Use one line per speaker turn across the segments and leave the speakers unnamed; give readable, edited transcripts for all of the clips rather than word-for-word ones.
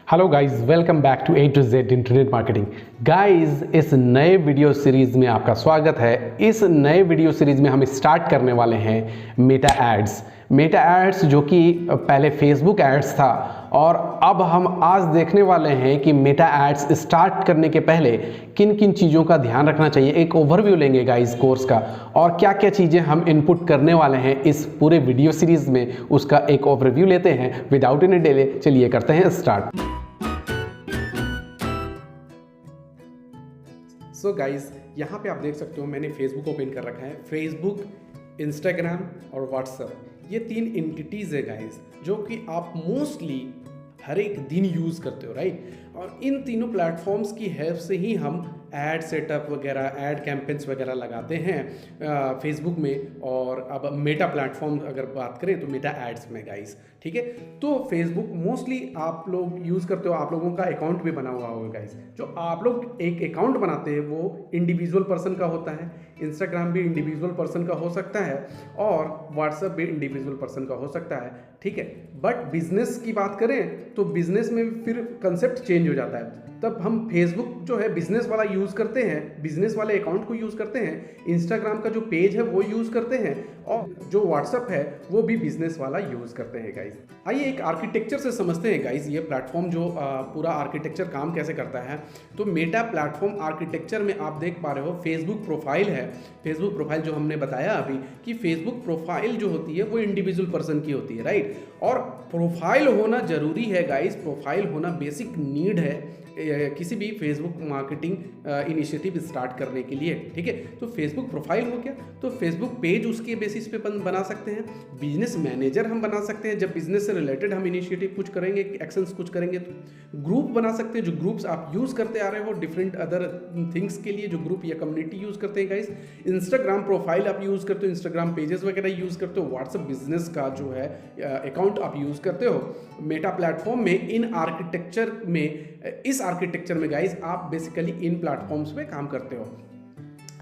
Hello guys, welcome back to A to Z internet marketing. Guys, इस नए video series में आपका स्वागत है। इस नए वीडियो सीरीज में हम स्टार्ट करने वाले हैं मेटा एड्स। मेटा एड्स जो कि पहले फेसबुक एड्स था, और अब हम आज देखने वाले हैं कि मेटा एड्स स्टार्ट करने के पहले किन किन चीज़ों का ध्यान रखना चाहिए। एक ओवरव्यू लेंगे गाइस कोर्स का, और क्या क्या चीज़ें हम इनपुट करने वाले हैं इस पूरे वीडियो सीरीज में, उसका एक ओवरव्यू लेते हैं विदाउट एनी डिले। चलिए करते हैं स्टार्ट। सो गाइज, यहाँ पे आप देख सकते हो मैंने फेसबुक ओपन कर रखा है। फेसबुक, इंस्टाग्राम और व्हाट्सएप, ये तीन एंटिटीज़ है गाइज, जो कि आप मोस्टली हर एक दिन यूज़ करते हो, राइट। और इन तीनों प्लेटफॉर्म्स की हेल्प से ही हम ऐड सेटअप वगैरह, ऐड कैंपेन्स वगैरह लगाते हैं फेसबुक में। और अब मेटा प्लेटफॉर्म अगर बात करें तो मेटा एड्स में गाइस, ठीक है। तो फेसबुक मोस्टली आप लोग यूज़ करते हो, आप लोगों का अकाउंट भी बना हुआ होगा गाइस। जो आप लोग एक अकाउंट बनाते हैं वो इंडिविजुअल पर्सन का होता है। इंस्टाग्राम भी इंडिविजुअल पर्सन का हो सकता है, और व्हाट्सएप भी इंडिविजुअल पर्सन का हो सकता है, ठीक है। बट बिजनेस की बात करें तो बिजनेस में फिर कंसेप्ट चेंज हो जाता है। तब हम फेसबुक जो है बिजनेस वाला यूज़ करते हैं, बिजनेस वाले अकाउंट को यूज़ करते हैं। इंस्टाग्राम का जो पेज है वो यूज़ करते हैं, और जो व्हाट्सएप है वो भी बिजनेस वाला यूज़ करते हैं गाइज। आइए एक आर्किटेक्चर से समझते हैं गाइज, ये प्लेटफॉर्म जो पूरा आर्किटेक्चर काम कैसे करता है। तो मेटा प्लेटफॉर्म आर्किटेक्चर में आप देख पा रहे हो फेसबुक प्रोफाइल है। फेसबुक प्रोफाइल जो हमने बताया अभी कि फेसबुक प्रोफाइल जो होती है वो इंडिविजुअल पर्सन की होती है, राइट। और प्रोफाइल होना जरूरी है गाइज, प्रोफाइल होना बेसिक नीड है किसी भी फेसबुक मार्केटिंग इनिशिएटिव स्टार्ट करने के लिए, ठीक है। तो फेसबुक प्रोफाइल हो गया, तो फेसबुक पेज उसके बेसिस पे बना सकते हैं। बिजनेस मैनेजर हम बना सकते हैं, जब बिजनेस से रिलेटेड हम इनिशिएटिव कुछ करेंगे, एक्शंस कुछ करेंगे। तो ग्रुप बना सकते हैं, जो ग्रुप्स आप यूज़ करते आ रहे हो डिफरेंट अदर थिंग्स के लिए, जो ग्रुप या कम्युनिटी यूज़ करते हैं गाइस। इंस्टाग्राम प्रोफाइल आप यूज़ करते हो, इंस्टाग्राम पेजेस वगैरह यूज़ करते हो। व्हाट्सएप बिजनेस का जो है अकाउंट आप यूज़ करते हो। मेटा प्लेटफॉर्म में इन आर्किटेक्चर में, इस आर्किटेक्चर में गाइज आप बेसिकली इन प्लेटफॉर्म्स पे काम करते हो।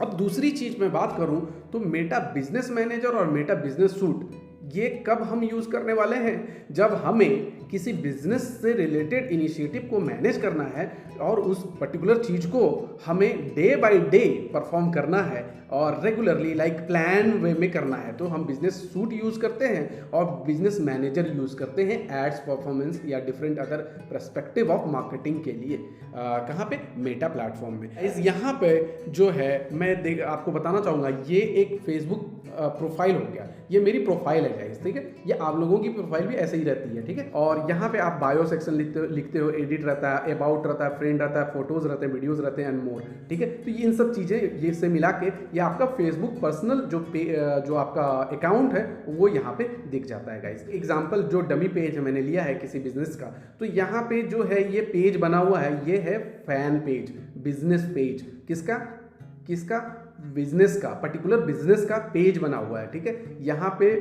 अब दूसरी चीज मैं बात करूं तो मेटा बिजनेस मैनेजर और मेटा बिजनेस सूट, ये कब हम यूज करने वाले हैं? जब हमें किसी बिजनेस से रिलेटेड इनिशिएटिव को मैनेज करना है, और उस पर्टिकुलर चीज को हमें डे बाय डे परफॉर्म करना है, और रेगुलरली लाइक प्लान वे में करना है, तो हम बिजनेस सूट यूज़ करते हैं और बिजनेस मैनेजर यूज़ करते हैं एड्स, परफॉर्मेंस या different other perspective of marketing के लिए। कहाँ पे? मेटा प्लेटफॉर्म में। यहाँ पे जो है मैं आपको बताना चाहूँगा, ये एक फेसबुक प्रोफाइल हो गया, ये मेरी प्रोफाइल है गाइस, ठीक है। ये आप लोगों की प्रोफाइल भी ऐसे ही रहती है, ठीक है। और यहाँ पे आप बायो सेक्शन लिखते हो, एडिट रहता है, अबाउट रहता है, फ्रेंड रहता है, फोटोज रहते हैं, वीडियोज रहते हैं, एंड मोर, ठीक है। तो ये इन सब चीज़ें ये से मिला के ये आपका फेसबुक पर्सनल जो आपका अकाउंट है वो यहाँ पे दिख जाता है गाइस। एग्जांपल जो डमी पेज है मैंने लिया है किसी बिजनेस का, तो यहाँ पे जो है ये पेज बना हुआ है, ये है फैन पेज, बिजनेस पेज। किसका? बिजनेस का, पर्टिकुलर बिजनेस का पेज बना हुआ है, ठीक है। यहाँ पे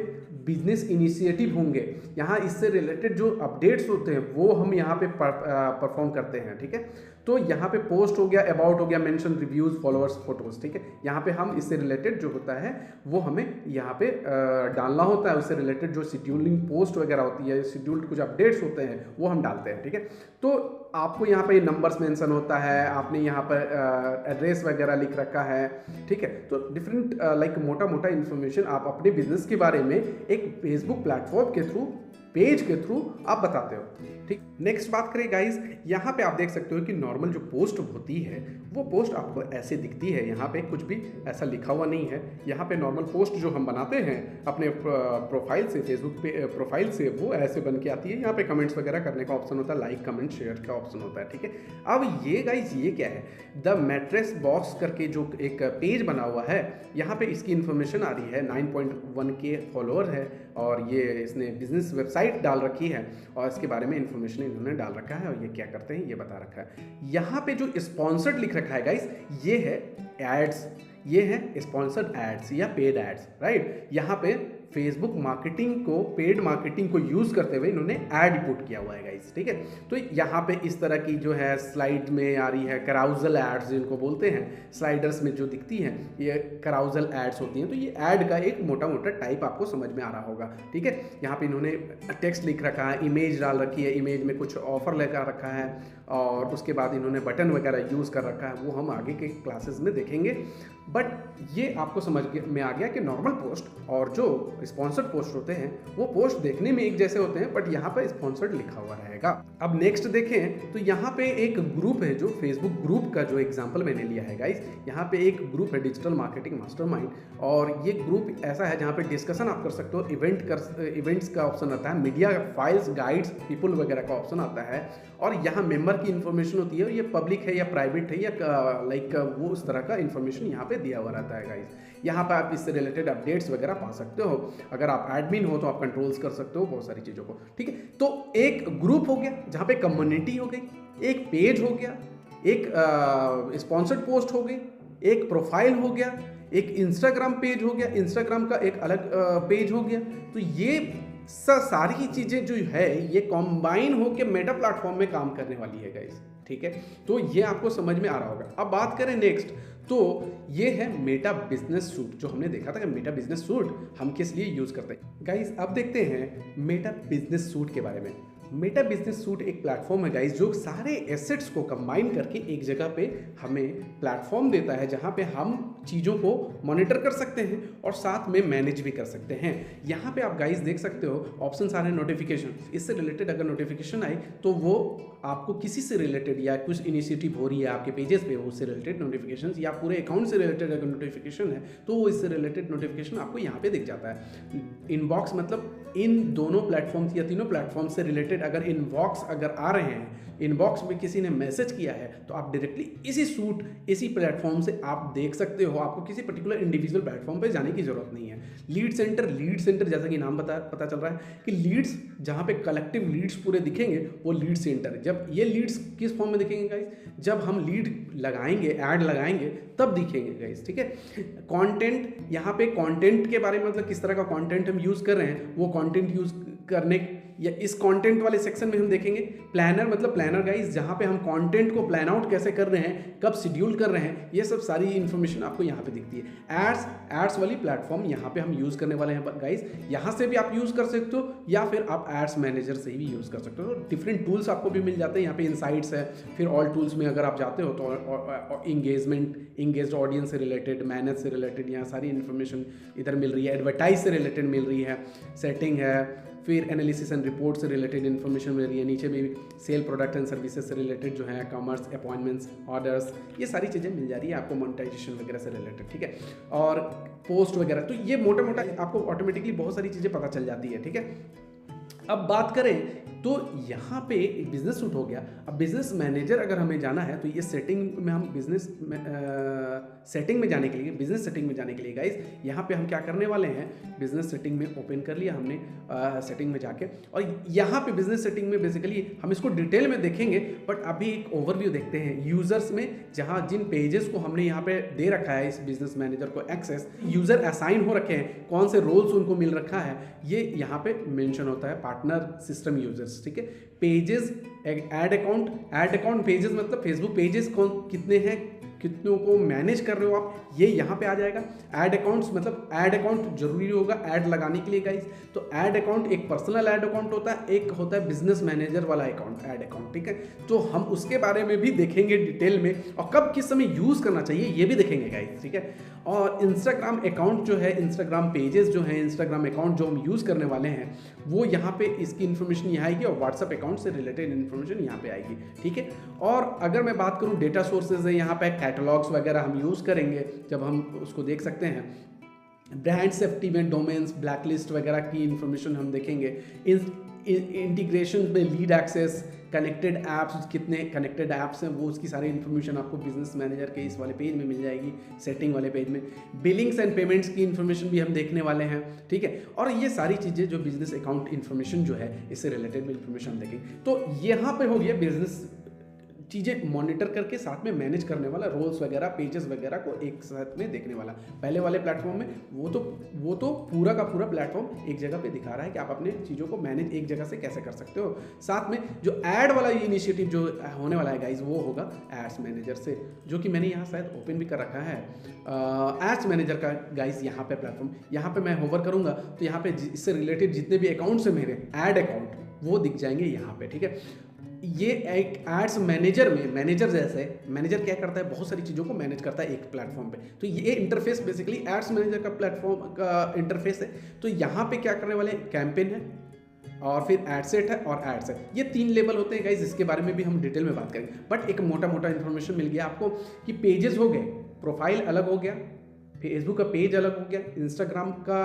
बिजनेस इनिशिएटिव होंगे, यहाँ इससे रिलेटेड जो अपडेट्स होते हैं वो हम यहाँ पे परफॉर्म करते हैं, ठीक है। तो यहाँ पे पोस्ट हो गया, अबाउट हो गया, मेंशन, रिव्यूज, फॉलोअर्स, फोटोज, ठीक है। यहाँ पे हम इससे रिलेटेड जो होता है वो हमें यहाँ पे डालना होता है। उससे रिलेटेड जो शेड्यूलिंग पोस्ट वगैरह होती है, शेड्यूल्ड कुछ अपडेट्स होते हैं वो हम डालते हैं, ठीक है। तो आपको यहाँ पे नंबर्स मेंशन होता है, आपने यहाँ पर एड्रेस वगैरह लिख रखा है, ठीक है। तो डिफरेंट लाइक मोटा मोटा इन्फॉर्मेशन आप अपने बिजनेस के बारे में एक फेसबुक प्लेटफॉर्म के थ्रू, पेज के थ्रू आप बताते हो, ठीक। नेक्स्ट बात करें गाइस, यहाँ पे आप देख सकते हो कि नॉर्मल जो पोस्ट होती है वो पोस्ट आपको ऐसे दिखती है। यहाँ पे कुछ भी ऐसा लिखा हुआ नहीं है। यहाँ पे नॉर्मल पोस्ट जो हम बनाते हैं अपने प्रोफाइल से, फेसबुक पे प्रोफाइल से, वो ऐसे बन के आती है। यहाँ पे कमेंट्स वगैरह करने का ऑप्शन होता है, लाइक, कमेंट, शेयर का ऑप्शन होता है, ठीक है। अब ये गाइस, ये क्या है? द मैट्रेस बॉक्स करके जो एक पेज बना हुआ है, यहाँ पे इसकी इन्फॉर्मेशन आ रही है। 9.1K फॉलोअर है, और ये इसने बिजनेस वेबसाइट डाल रखी है, और इसके बारे में इन्फॉर्मेशन इन्होंने डाल रखा है, और ये क्या करते हैं ये बता रखा है। यहाँ पे जो स्पॉन्सर्ड लिख रखा है गाइस, ये है एड्स, ये है स्पॉन्सर्ड एड्स या पेड एड्स, राइट। यहाँ पे फेसबुक मार्केटिंग को, पेड मार्केटिंग को यूज़ करते हुए इन्होंने ऐड पुट किया हुआ है गाइस, ठीक है। तो यहाँ पे इस तरह की जो है स्लाइड में आ रही है कराउजल एड्स जिनको बोलते हैं, स्लाइडर्स में जो दिखती हैं ये कराउजल एड्स होती हैं। तो ये ऐड का एक मोटा मोटा टाइप आपको समझ में आ रहा होगा, ठीक है। यहाँ पे इन्होंने टेक्स्ट लिख रखा है, इमेज डाल रखी है, इमेज में कुछ ऑफर लेकर रखा है और उसके बाद इन्होंने बटन वगैरह यूज़ कर रखा है, वो हम आगे के क्लासेस में देखेंगे। बट ये आपको समझ में आ गया कि नॉर्मल पोस्ट और जो स्पॉन्सर्ड पोस्ट होते हैं वो पोस्ट देखने में एक जैसे होते हैं, बट यहाँ पे स्पॉन्सर्ड लिखा हुआ रहेगा। अब नेक्स्ट देखें तो यहाँ पे एक ग्रुप है, जो फेसबुक ग्रुप का जो एग्जांपल मैंने लिया है गाइस, यहाँ पे एक ग्रुप है डिजिटल मार्केटिंग मास्टरमाइंड, और ये ग्रुप ऐसा है जहाँ पे डिस्कशन आप कर सकते हो, इवेंट्स का ऑप्शन आता है, मीडिया फाइल्स, गाइड्स, पीपल वगैरह का ऑप्शन आता है, और यहाँ मेंबर की इन्फॉर्मेशन होती है, और ये पब्लिक है या प्राइवेट है या लाइक वो उस तरह का इन्फॉर्मेशन यहाँ पे दिया हुआ रहता है गाइस। यहाँ पे आप इससे रिलेटेड अपडेट्स वगैरह पा सकते हो, अगर आप एडमिन हो तो आप कंट्रोल्स कर सकते हो बहुत सारी चीज़ों को, ठीक है। तो एक ग्रुप हो गया जहाँ पे कम्युनिटी हो गई, एक पेज हो गया, एक स्पॉन्सर्ड पोस्ट हो गई, एक प्रोफाइल हो गया, एक इंस्टाग्राम पेज हो गया, इंस्टाग्राम का एक अलग पेज हो गया। तो ये सारी चीज़ें जो है ये कॉम्बाइन होकर मेटा प्लेटफॉर्म में काम करने वाली है गाइस, ठीक है। तो ये आपको समझ में आ रहा होगा। अब बात करें नेक्स्ट, तो ये है मेटा बिजनेस सूट, जो हमने देखा था कि मेटा बिजनेस सूट हम किस लिए यूज़ करते हैं गाइस। अब देखते हैं मेटा बिजनेस सूट के बारे में। मेटा बिजनेस सूट एक प्लेटफॉर्म है गाइस जो सारे एसेट्स को कंबाइन करके एक जगह पे हमें प्लेटफॉर्म देता है, जहां पे हम चीज़ों को मॉनिटर कर सकते हैं और साथ में मैनेज भी कर सकते हैं। यहाँ पे आप गाइस देख सकते हो ऑप्शन आ रहे हैं नोटिफिकेशन, इससे रिलेटेड अगर नोटिफिकेशन आई तो वो आपको किसी से रिलेटेड या कुछ इनिशिएटिव हो रही है आपके पेजेस पे, उससे रिलेटेड नोटिफिकेशन, या पूरे अकाउंट से रिलेटेड अगर नोटिफिकेशन है तो वो इससे रिलेटेड नोटिफिकेशन आपको यहाँ पे दिख जाता है। इनबॉक्स मतलब इन दोनों प्लेटफॉर्म्स या तीनों प्लेटफॉर्म से रिलेटेड अगर इनबॉक्स अगर आ रहे हैं, इनबॉक्स में किसी ने मैसेज किया है तो आप डायरेक्टली इसी सूट, इसी प्लेटफॉर्म से आप देख सकते हो, आपको किसी पर्टिकुलर इंडिविजुअल प्लेटफॉर्म पे जाने की जरूरत नहीं है। लीड सेंटर जैसा कि नाम पता चल रहा है कि लीड्स, जहाँ पे कलेक्टिव लीड्स पूरे दिखेंगे वो लीड सेंटर। जब ये लीड्स किस फॉर्म में दिखेंगे गाइस, जब हम लीड लगाएंगे, ऐड लगाएंगे तब दिखेंगे गाइस, ठीक है। कंटेंट, यहाँ पे कंटेंट के बारे में मतलब किस तरह का कंटेंट हम यूज़ कर रहे हैं, वो कंटेंट यूज़ करने या इस कंटेंट वाले सेक्शन में हम देखेंगे। प्लानर मतलब प्लानर गाइस, जहाँ पे हम कंटेंट को प्लान आउट कैसे कर रहे हैं, कब शेड्यूल कर रहे हैं, ये सब सारी इन्फॉर्मेशन आपको यहाँ पे दिखती है। एड्स वाली प्लेटफॉर्म यहाँ पे हम यूज़ करने वाले हैं गाइस, यहाँ से भी आप यूज़ कर सकते हो या फिर आप एड्स मैनेजर से भी यूज़ कर सकते हो। तो डिफरेंट टूल्स आपको भी मिल जाते हैं यहाँ पे, इनसाइट्स है, फिर ऑल टूल्स में अगर आप जाते हो तो इंगेज्ड ऑडियंस से रिलेटेड, मैनेज से रिलेटेड यहाँ सारी इन्फॉर्मेशन इधर मिल रही है, एडवर्टाइज से रिलेटेड मिल रही है, सेटिंग है, फिर एनालिसिस एंड रिपोर्ट से रिलेटेड इन्फॉर्मेशन मिल रही है, नीचे भी सेल प्रोडक्ट एंड सर्विसेज से रिलेटेड जो है, कॉमर्स, अपॉइंटमेंट्स, ऑर्डर्स, ये सारी चीज़ें मिल जा रही है आपको मोनेटाइजेशन वगैरह से रिलेटेड, ठीक है, और पोस्ट वगैरह। तो ये मोटा मोटा आपको ऑटोमेटिकली बहुत सारी चीज़ें पता चल जाती है, ठीक है। अब बात करें तो यहाँ पे बिजनेस सूट हो गया। अब बिजनेस मैनेजर अगर हमें जाना है तो ये सेटिंग में हम बिजनेस सेटिंग में जाने के लिए, बिजनेस सेटिंग में जाने के लिए गाइस, यहाँ पे हम क्या करने वाले हैं, बिजनेस सेटिंग में ओपन कर लिया हमने सेटिंग में जाके, और यहाँ पे बिजनेस सेटिंग में बेसिकली हम इसको डिटेल में देखेंगे, बट अभी एक ओवरव्यू देखते हैं यूजर्स में, जहाँ जिन पेजेस को हमने यहाँ पे दे रखा है इस बिजनेस मैनेजर को एक्सेस, यूजर असाइन हो रखे हैं, कौन से रोल्स उनको मिल रखा है, ये यहाँ पे मेंशन होता है, पार्टनर सिस्टम यूजर्स, ठीक है। पेजेस, ऐड अकाउंट पेजेस मतलब फेसबुक पेजेस कौन कितने हैं, कितनों को मैनेज कर रहे हो आप, ये यहाँ पे आ जाएगा। ऐड अकाउंट्स मतलब ऐड अकाउंट जरूरी होगा ऐड लगाने के लिए गाइस, तो ऐड अकाउंट एक पर्सनल ऐड अकाउंट होता है, एक होता है बिजनेस मैनेजर वाला अकाउंट, ऐड अकाउंट, ठीक है। तो हम उसके बारे में भी देखेंगे डिटेल में, और कब किस समय यूज करना चाहिए ये भी देखेंगे गाइस, ठीक है। और इंस्टाग्राम अकाउंट जो है, इंस्टाग्राम पेजेस जो है, इंस्टाग्राम अकाउंट जो हम यूज़ करने वाले हैं वो यहाँ पे इसकी इन्फॉर्मेशन यहाँ आएगी, और व्हाट्सअप अकाउंट से रिलेटेड इन्फॉर्मेशन यहाँ पे आएगी, ठीक है। और अगर मैं बात करूँ डेटा सोर्सेज है, यहाँ पे कैटलॉग्स वगैरह हम यूज़ करेंगे जब हम उसको देख सकते हैं। ब्रांड सेफ्टी में डोमेन्स, ब्लैकलिस्ट वगैरह की इन्फॉर्मेशन हम देखेंगे। इंटीग्रेशन में लीड एक्सेस, कनेक्टेड ऐप्स, कितने कनेक्टेड ऐप्स हैं वो, उसकी सारी इन्फॉर्मेशन आपको बिजनेस मैनेजर के इस वाले पेज में मिल जाएगी, सेटिंग वाले पेज में। बिलिंग्स एंड पेमेंट्स की इन्फॉर्मेशन भी हम देखने वाले हैं, ठीक है। और ये सारी चीज़ें जो बिजनेस अकाउंट इन्फॉर्मेशन जो है, इससे रिलेटेड भी इन्फॉर्मेशन हम देखेंगे। तो यहाँ पे हो गया बिजनेस चीज़ें मॉनिटर करके साथ में मैनेज करने वाला, रोल्स वगैरह, पेजेस वगैरह को एक साथ में देखने वाला। पहले वाले प्लेटफॉर्म में वो तो पूरा का पूरा प्लेटफॉर्म एक जगह पे दिखा रहा है कि आप अपने चीज़ों को मैनेज एक जगह से कैसे कर सकते हो। साथ में जो ऐड वाला इनिशिएटिव जो होने वाला है गाइज, वो होगा एड्स मैनेजर से, जो कि मैंने यहाँ शायद ओपन भी कर रखा है। एड्स मैनेजर का गाइज यहाँ पे प्लेटफॉर्म, यहाँ पे मैं होवर करूँगा तो यहाँ पे इससे रिलेटेड जितने भी अकाउंट्स है मेरे, ऐड अकाउंट, वो दिख जाएंगे यहाँ पे, ठीक है। ये एक एड्स मैनेजर में, मैनेजर जैसे, मैनेजर क्या करता है, बहुत सारी चीज़ों को मैनेज करता है एक प्लेटफॉर्म पे। तो ये इंटरफेस बेसिकली एड्स मैनेजर का प्लेटफॉर्म का इंटरफेस है। तो यहाँ पे क्या करने वाले, कैंपेन है और फिर एड सेट है और एड्स है। ये 3 लेवल होते हैं गाइज, इसके बारे में भी हम डिटेल में बात करेंगे। बट एक मोटा मोटा इन्फॉर्मेशन मिल गया आपको कि पेजेस हो गए, प्रोफाइल अलग हो गया, फेसबुक का पेज अलग हो गया, इंस्टाग्राम का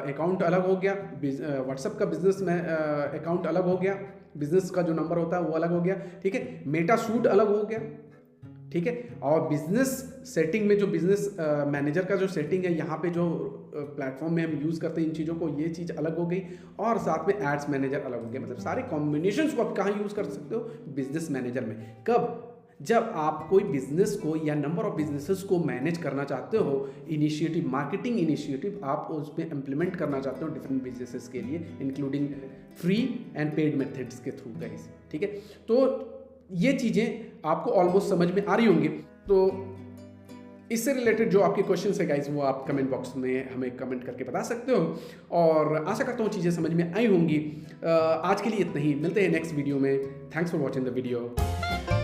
अकाउंट अलग हो गया, व्हाट्सएप का बिजनेस में अकाउंट अलग हो गया, बिजनेस का जो नंबर होता है वो अलग हो गया, ठीक है। मेटा सूट अलग हो गया, ठीक है। और बिजनेस सेटिंग में जो बिजनेस मैनेजर का जो सेटिंग है, यहाँ पे जो प्लेटफॉर्म में हम यूज़ करते हैं इन चीज़ों को, ये चीज़ अलग हो गई। और साथ में एड्स मैनेजर अलग हो गया। मतलब सारे कॉम्बिनेशंस को आप कहाँ यूज़ कर सकते हो, बिजनेस मैनेजर में। कब, जब आप कोई बिजनेस को या नंबर ऑफ बिजनेसेस को मैनेज करना चाहते हो, इनिशिएटिव, मार्केटिंग इनिशिएटिव आप उसमें इम्प्लीमेंट करना चाहते हो डिफरेंट बिजनेसेस के लिए, including free and paid methods के थ्रू गाइस, ठीक है। तो ये चीज़ें आपको ऑलमोस्ट समझ में आ रही होंगी। तो इससे रिलेटेड जो आपके क्वेश्चन है गाइस, वो आप कमेंट बॉक्स में हमें कमेंट करके बता सकते हो, और आशा करता हूँ चीज़ें समझ में आई होंगी। आज के लिए इतना ही, मिलते हैं नेक्स्ट वीडियो में। Thanks for watching the video.